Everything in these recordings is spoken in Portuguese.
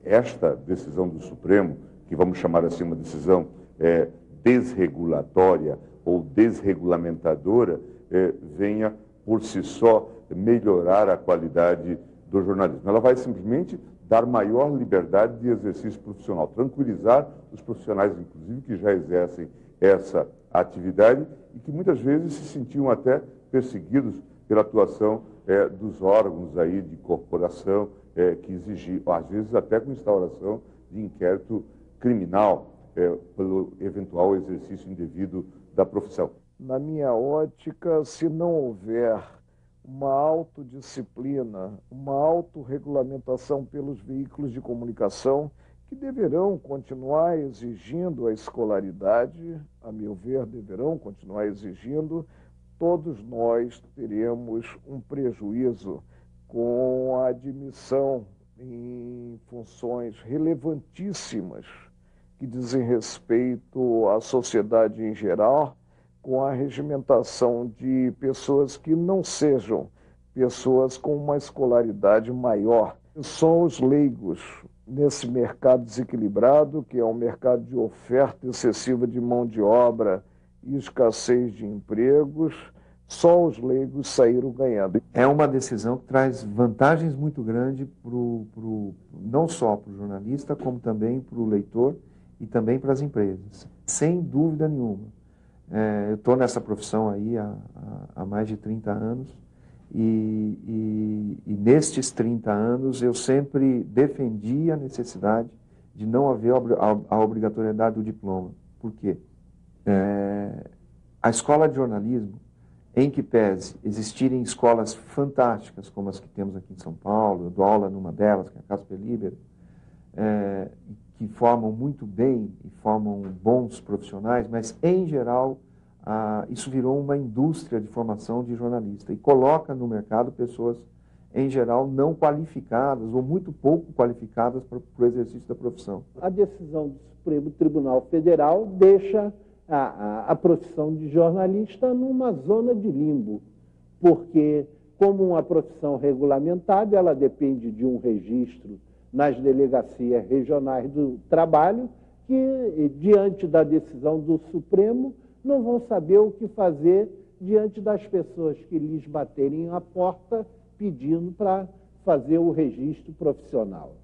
esta decisão do Supremo, que vamos chamar assim uma decisão desregulatória ou desregulamentadora, venha por si só melhorar a qualidade do jornalismo. Ela vai simplesmente dar maior liberdade de exercício profissional, tranquilizar os profissionais, inclusive, que já exercem essa atividade e que muitas vezes se sentiam até perseguidos pela atuação dos órgãos aí de corporação que exigiam, às vezes até com instauração de inquérito criminal pelo eventual exercício indevido da profissão. Na minha ótica, se não houver uma autodisciplina, uma autorregulamentação pelos veículos de comunicação, que deverão continuar exigindo a escolaridade, a meu ver, deverão continuar exigindo, todos nós teremos um prejuízo com a admissão em funções relevantíssimas que dizem respeito à sociedade em geral, com a regimentação de pessoas que não sejam pessoas com uma escolaridade maior. São os leigos nesse mercado desequilibrado, que é um mercado de oferta excessiva de mão de obra e escassez de empregos, só os leigos saíram ganhando. É uma decisão que traz vantagens muito grandes não só para o jornalista, como também para o leitor e também para as empresas, sem dúvida nenhuma. Eu estou nessa profissão aí há mais de 30 anos e nestes 30 anos eu sempre defendi a necessidade de não haver a obrigatoriedade do diploma. Por quê? A escola de jornalismo, em que pese existirem escolas fantásticas, como as que temos aqui em São Paulo, eu dou aula numa delas, que é a Casper Libero, que formam muito bem e formam bons profissionais, mas, em geral, isso virou uma indústria de formação de jornalista e coloca no mercado pessoas, em geral, não qualificadas ou muito pouco qualificadas para o exercício da profissão. A decisão do Supremo Tribunal Federal deixa a profissão de jornalista numa zona de limbo, porque, como uma profissão regulamentada, ela depende de um registro nas delegacias regionais do trabalho, que, diante da decisão do Supremo, não vão saber o que fazer diante das pessoas que lhes baterem à porta pedindo para fazer o registro profissional.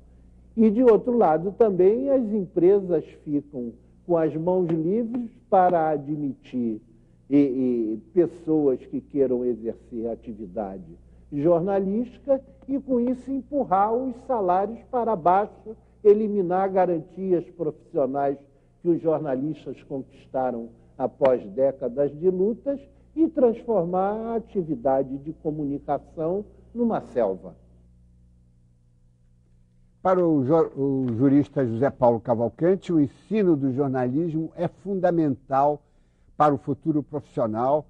E, de outro lado, também as empresas ficam com as mãos livres para admitir pessoas que queiram exercer atividade jornalística e, com isso, empurrar os salários para baixo, eliminar garantias profissionais que os jornalistas conquistaram após décadas de lutas e transformar a atividade de comunicação numa selva. Para o jurista José Paulo Cavalcante, o ensino do jornalismo é fundamental para o futuro profissional,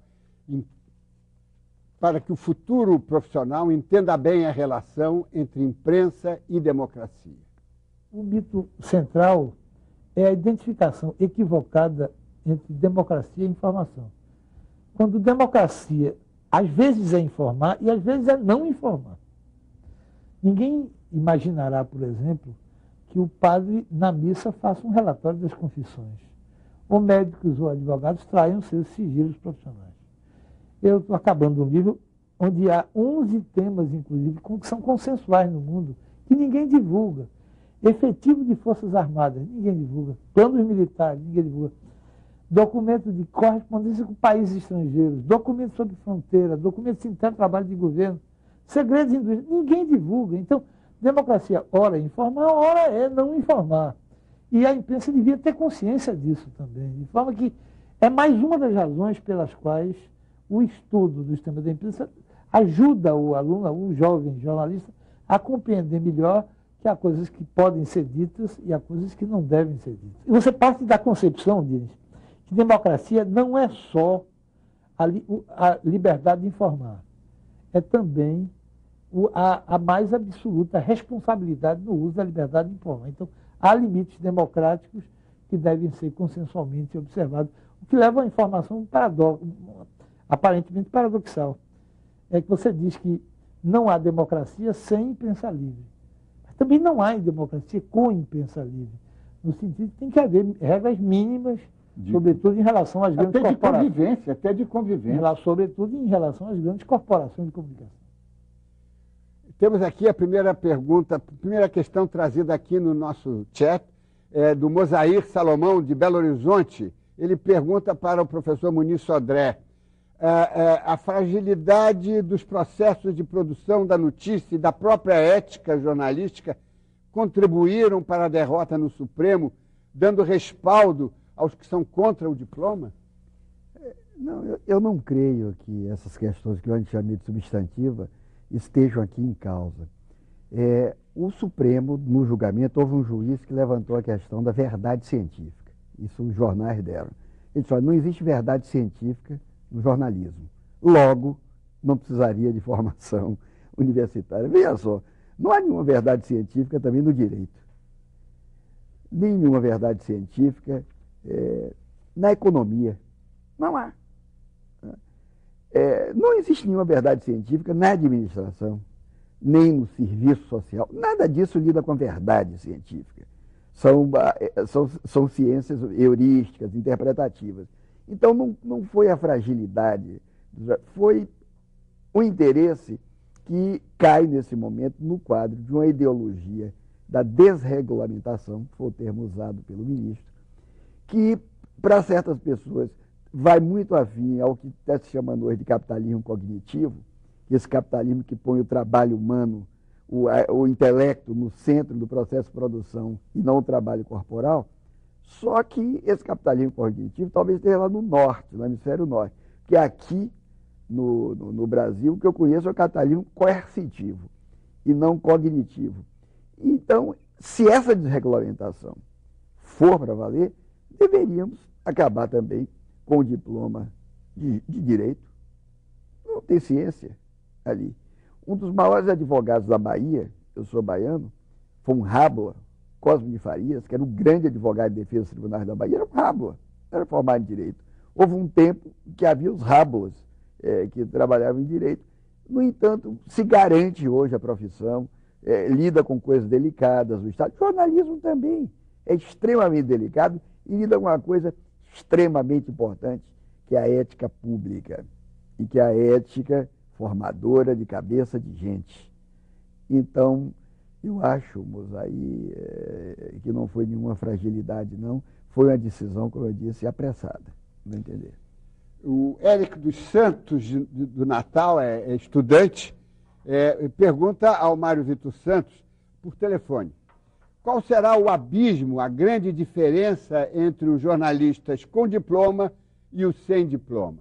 para que o futuro profissional entenda bem a relação entre imprensa e democracia. O mito central é a identificação equivocada entre democracia e informação. Quando democracia, às vezes é informar e às vezes é não informar. Ninguém imaginará, por exemplo, que o padre na missa faça um relatório das confissões. Ou médicos ou advogados traiam seus sigilos profissionais. Eu estou acabando um livro onde há 11 temas, inclusive, que são consensuais no mundo, que ninguém divulga. Efetivo de Forças Armadas, ninguém divulga. Planos militares, ninguém divulga. Documentos de correspondência com países estrangeiros, documentos sobre fronteira, documentos internos de trabalho de governo, segredos indústrias, ninguém divulga. Então, democracia, ora é informar, ora é não informar. E a imprensa devia ter consciência disso também, de forma que é mais uma das razões pelas quais o estudo do sistema da imprensa ajuda o aluno, o jovem jornalista, a compreender melhor que há coisas que podem ser ditas e há coisas que não devem ser ditas. E você parte da concepção, Diniz, que democracia não é só a liberdade de informar, é também a mais absoluta responsabilidade no uso da liberdade de informar. Então, há limites democráticos que devem ser consensualmente observados, o que leva a informação aparentemente paradoxal. É que você diz que não há democracia sem imprensa livre. Mas Também não há em democracia com imprensa livre, no sentido que tem que haver regras mínimas, sobretudo em relação às grandes corporações. Até de convivência. Sobretudo em relação às grandes corporações de comunicação. Temos aqui a primeira pergunta, a primeira questão trazida aqui no nosso chat, do Mosair Salomão, de Belo Horizonte. Ele pergunta para o professor Muniz Sodré: a fragilidade dos processos de produção da notícia e da própria ética jornalística contribuíram para a derrota no Supremo, dando respaldo aos que são contra o diploma? Não, eu não creio que essas questões que eu antes chamei de substantiva estejam aqui em causa. O Supremo, no julgamento, houve um juiz que levantou a questão da verdade científica. Isso os jornais deram. Ele disse: olha, não existe verdade científica no jornalismo. Logo, não precisaria de formação universitária. Veja só, não há nenhuma verdade científica também no direito. Nenhuma verdade científica na economia. Não há. Não existe nenhuma verdade científica na administração, nem no serviço social. Nada disso lida com a verdade científica. São ciências heurísticas, interpretativas. Então, não foi a fragilidade, foi o interesse que cai nesse momento no quadro de uma ideologia da desregulamentação, que foi o termo usado pelo ministro, que, para certas pessoas, vai muito afim ao que até se chama hoje de capitalismo cognitivo, esse capitalismo que põe o trabalho humano, o intelecto no centro do processo de produção e não o trabalho corporal. Só que esse capitalismo cognitivo talvez esteja lá no norte, no hemisfério norte, porque aqui no Brasil o que eu conheço é o capitalismo coercitivo e não cognitivo. Então, se essa desregulamentação for para valer, deveríamos acabar também com o diploma de direito. Não tem ciência ali. Um dos maiores advogados da Bahia, eu sou baiano, foi um Rábula, Cosme de Farias, que era o grande advogado de defesa dos tribunais da Bahia, era um Rábula, era formado em direito. Houve um tempo que havia os Rábulas que trabalhavam em direito. No entanto, se garante hoje a profissão, lida com coisas delicadas do Estado. O jornalismo também é extremamente delicado e lida com uma coisa extremamente importante, que é a ética pública e que é a ética formadora de cabeça de gente. Então, eu acho, Mosaí, que não foi nenhuma fragilidade, não. Foi uma decisão, como eu disse, apressada. Não entender. O Érico dos Santos, do Natal, é estudante, pergunta ao Mário Vitor Santos, por telefone: qual será o abismo, a grande diferença entre os jornalistas com diploma e os sem diploma?